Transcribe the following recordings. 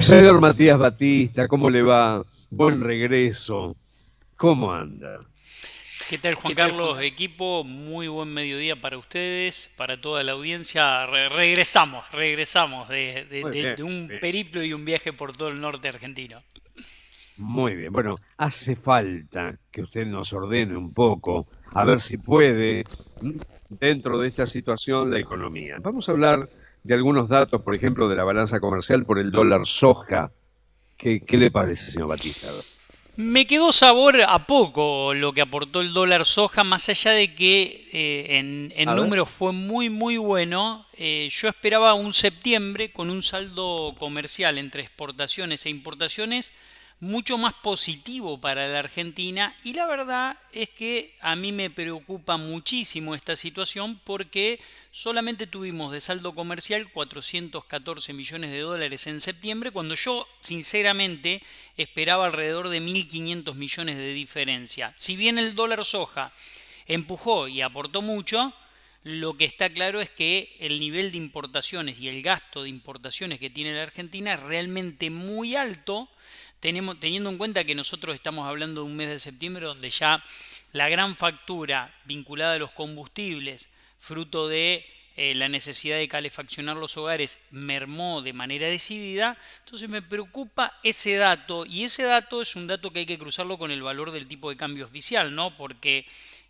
Señor Matías Batista, ¿cómo le va? Buen regreso. ¿Cómo anda? ¿Qué tal, Juan Carlos? Equipo, muy buen mediodía para ustedes, para toda la audiencia. Regresamos Muy bien, de un bien. periplo y un viaje por todo el norte argentino. Muy bien. Bueno, hace falta que usted nos ordene un poco, a ver si puede, dentro de esta situación, la economía. Vamos a hablar de algunos datos, por ejemplo, de la balanza comercial por el dólar soja. ¿Qué le parece, señor Batista? A ver. Me quedó sabor a poco lo que aportó el dólar soja, más allá de que en A ver. números fue muy bueno. Yo esperaba un septiembre con un saldo comercial entre exportaciones e importaciones mucho más positivo para la Argentina, y la verdad es que a mí me preocupa muchísimo esta situación porque solamente tuvimos de saldo comercial 414 millones de dólares en septiembre, cuando yo sinceramente esperaba alrededor de 1.500 millones de diferencia. Si bien el dólar soja empujó y aportó mucho, lo que está claro es que el nivel de importaciones y el gasto de importaciones que tiene la Argentina es realmente muy alto, teniendo en cuenta que nosotros estamos hablando de un mes de septiembre donde ya la gran factura vinculada a los combustibles, fruto de la necesidad de calefaccionar los hogares, mermó de manera decidida. Entonces me preocupa ese dato, y ese dato es un dato que hay que cruzarlo con el valor del tipo de cambio oficial, ¿no? Porque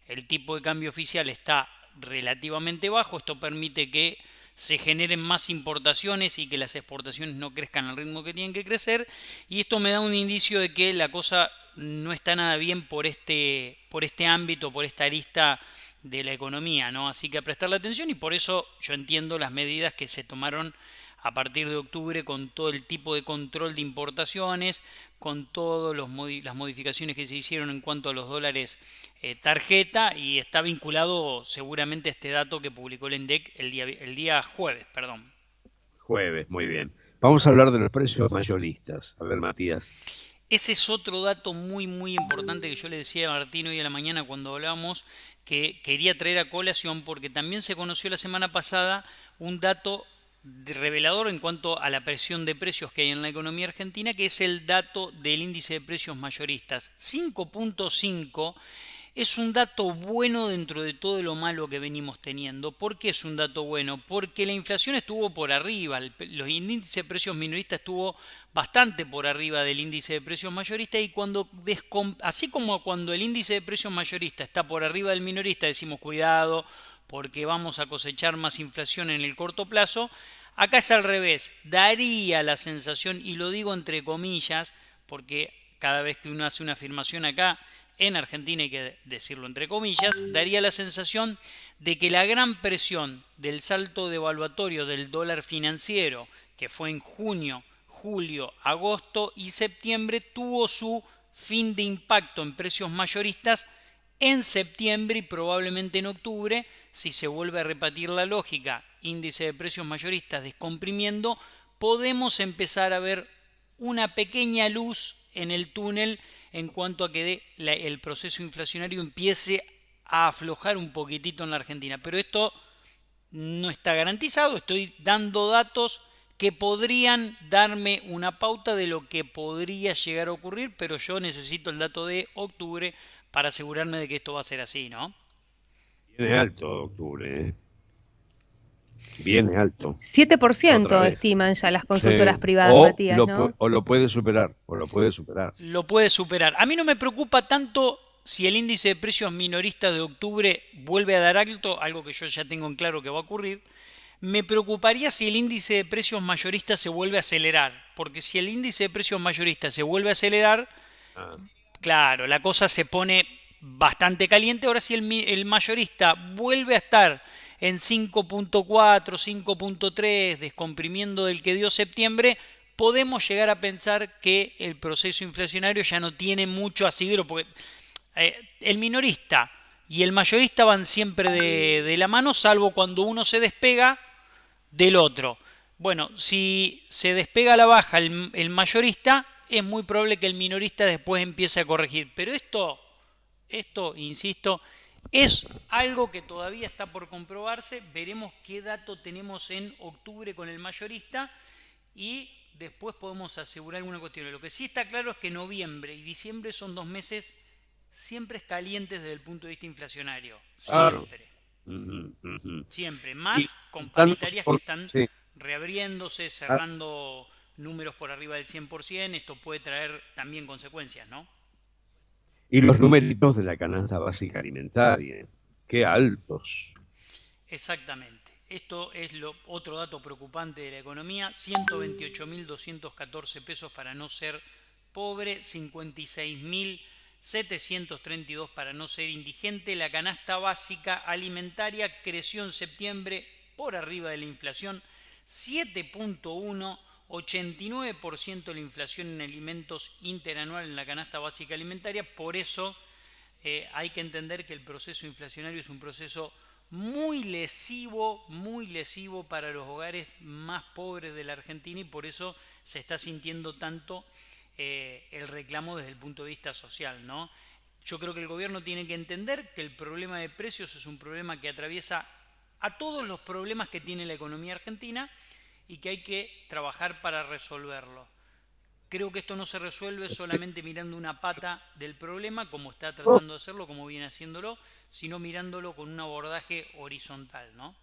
el tipo de cambio oficial está relativamente bajo. Esto permite que se generen más importaciones y que las exportaciones no crezcan al ritmo que tienen que crecer, y esto me da un indicio de que la cosa no está nada bien por este ámbito, por esta arista de la economía, ¿no? Así que a prestarle atención, y por eso yo entiendo las medidas que se tomaron a partir de octubre con todo el tipo de control de importaciones, con todas las modificaciones que se hicieron en cuanto a los dólares tarjeta, y está vinculado seguramente a este dato que publicó el INDEC el día jueves, perdón. Jueves, muy bien. Vamos a hablar de los precios mayoristas. A ver, Matías. Ese es otro dato muy importante que yo le decía a Martín hoy a la mañana cuando hablábamos, que quería traer a colación porque también se conoció la semana pasada un dato revelador en cuanto a la presión de precios que hay en la economía argentina, que es el dato del índice de precios mayoristas. 5.5 es un dato bueno dentro de todo lo malo que venimos teniendo. ¿Por qué es un dato bueno? Porque la inflación estuvo por arriba, los índices de precios minoristas estuvo bastante por arriba del índice de precios mayoristas, y así como cuando el índice de precios mayorista está por arriba del minorista decimos cuidado porque vamos a cosechar más inflación en el corto plazo, acá es al revés. Daría la sensación, y lo digo entre comillas, porque cada vez que uno hace una afirmación acá en Argentina hay que decirlo entre comillas, daría la sensación de que la gran presión del salto devaluatorio del dólar financiero, que fue en junio, julio, agosto y septiembre, tuvo su fin de impacto en precios mayoristas en septiembre y probablemente en octubre. Si se vuelve a repetir la lógica, índice de precios mayoristas descomprimiendo, podemos empezar a ver una pequeña luz en el túnel en cuanto a que el proceso inflacionario empiece a aflojar un poquitito en la Argentina. Pero esto no está garantizado, estoy dando datos que podrían darme una pauta de lo que podría llegar a ocurrir, pero yo necesito el dato de octubre para asegurarme de que esto va a ser así, ¿no? Viene alto octubre, ¿eh? Viene alto. Siete por Otra ciento vez. estiman ya las consultoras Sí. privadas, Matías, ¿no? O lo puede superar. O lo puede superar. Lo puede superar. A mí no me preocupa tanto si el índice de precios minoristas de octubre vuelve a dar alto, algo que yo ya tengo en claro que va a ocurrir. Me preocuparía si el índice de precios mayoristas se vuelve a acelerar, porque si el índice de precios mayoristas se vuelve a acelerar, Ah, claro, la cosa se pone bastante caliente. Ahora, si el mayorista vuelve a estar en 5.4, 5.3, descomprimiendo del que dio septiembre, podemos llegar a pensar que el proceso inflacionario ya no tiene mucho asidero, porque el minorista y el mayorista van siempre de la mano, salvo cuando uno se despega del otro. Bueno, si se despega a la baja el mayorista, es muy probable que el minorista después empiece a corregir. Pero insisto, es algo que todavía está por comprobarse. Veremos qué dato tenemos en octubre con el mayorista, y después podemos asegurar alguna cuestión. Lo que sí está claro es que noviembre y diciembre son 2 meses siempre calientes desde el punto de vista inflacionario. Claro. Siempre. Ujú, ujú. Siempre. Y Más con tantos paritarias que por- están sí. reabriéndose, Ah, cerrando números por arriba del 100%. Esto puede traer también consecuencias, ¿no? y los numeritos de la canasta básica alimentaria, qué altos. Exactamente. Esto es otro dato preocupante de la economía. 128.214 pesos para no ser pobre, 56.732 para no ser indigente. La canasta básica alimentaria creció en septiembre por arriba de la inflación, 7.1, 89% la inflación en alimentos interanual en la canasta básica alimentaria. Por eso hay que entender que el proceso inflacionario es un proceso muy lesivo para los hogares más pobres de la Argentina, y por eso se está sintiendo tanto el reclamo desde el punto de vista social, ¿no? Yo creo que el gobierno tiene que entender que el problema de precios es un problema que atraviesa a todos los problemas que tiene la economía argentina y que hay que trabajar para resolverlo. Creo que esto no se resuelve solamente mirando una pata del problema, como está tratando de hacerlo, como viene haciéndolo, sino mirándolo con un abordaje horizontal, ¿no?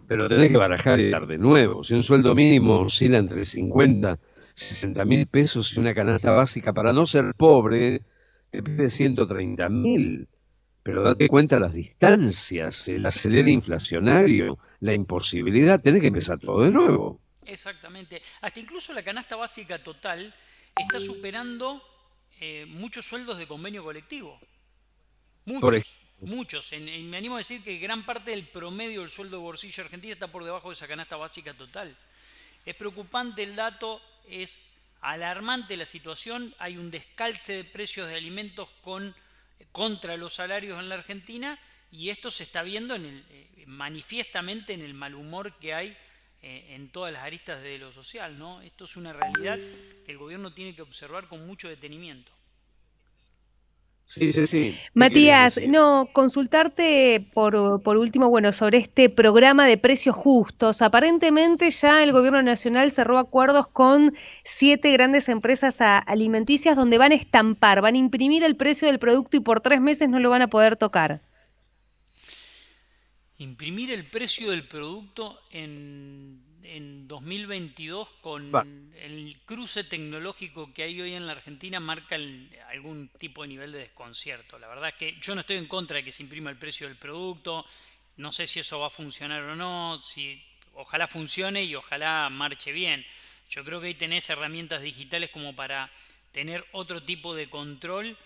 Pero tenés que barajar y dar de nuevo. Si un sueldo mínimo oscila entre 50 60.000 pesos y una canasta básica para no ser pobre, te pide 130.000. Pero date cuenta las distancias, el acelere inflacionario, la imposibilidad, tenés que empezar todo de nuevo. Exactamente. Hasta incluso la canasta básica total está superando muchos sueldos de convenio colectivo. Por Muchos, muchos. Me animo a decir que gran parte del promedio del sueldo de bolsillo argentino está por debajo de esa canasta básica total. Es preocupante el dato, es alarmante la situación. Hay un descalce de precios de alimentos contra los salarios en la Argentina, y esto se está viendo manifiestamente en el mal humor que hay en todas las aristas de lo social, ¿no? Esto es una realidad que el gobierno tiene que observar con mucho detenimiento. Sí, sí, sí. ¿Qué querías Matías, decir? no, consultarte por último, bueno, sobre este programa de precios justos. Aparentemente ya el gobierno nacional cerró acuerdos con 7 grandes empresas alimenticias donde van a estampar, van a imprimir el precio del producto y por 3 meses no lo van a poder tocar. Imprimir el precio del producto en 2022 Va, con el cruce tecnológico que hay hoy en la Argentina marca algún tipo de nivel de desconcierto. La verdad es que yo no estoy en contra de que se imprima el precio del producto, no sé si eso va a funcionar o no, ojalá funcione y ojalá marche bien. Yo creo que ahí tenés herramientas digitales como para tener otro tipo de control,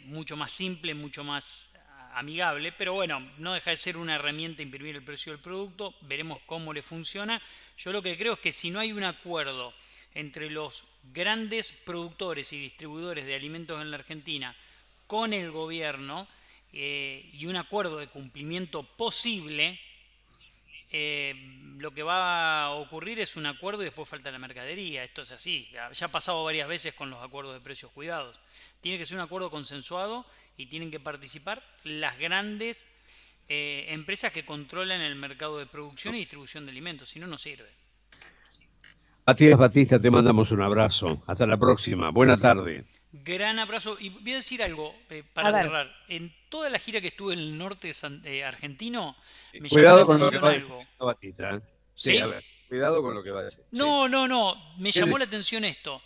mucho más simple, mucho más amigable, pero bueno, no deja de ser una herramienta imprimir el precio del producto, veremos cómo le funciona. Yo lo que creo es que si no hay un acuerdo entre los grandes productores y distribuidores de alimentos en la Argentina con el gobierno, y un acuerdo de cumplimiento posible, lo que va a ocurrir es un acuerdo y después falta la mercadería. Esto es así, ya ha pasado varias veces con los acuerdos de precios cuidados. Tiene que ser un acuerdo consensuado y tienen que participar las grandes empresas que controlan el mercado de producción y distribución de alimentos, si no, no sirve. Matías Batista, te mandamos un abrazo. Hasta la próxima. Buena tarde. Gran abrazo. Y voy a decir algo A para ver, cerrar. En toda la gira que estuve en el norte argentino, me llamó la Cuidado con lo que atención va a decir algo. Batista. ¿Eh? Sí, a ¿Sí? ver. Cuidado con lo que va a decir. Sí. No. Me ¿Qué llamó dice? la atención esto.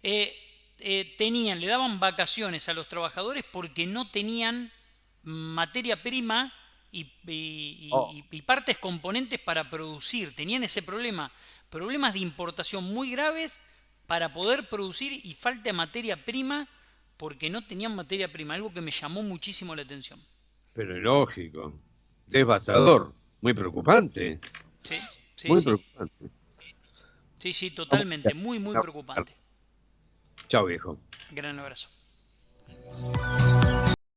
Eh, le daban vacaciones a los trabajadores porque no tenían materia prima Oh, y partes componentes para producir. Tenían ese problema. Problemas de importación muy graves para poder producir y falta de materia prima porque no tenían materia prima. Algo que me llamó muchísimo la atención. pero lógico. Devastador. Muy preocupante. Sí, sí, Muy sí. preocupante. Sí, Vamos totalmente. Muy a- preocupante. Chao, viejo. Gran abrazo.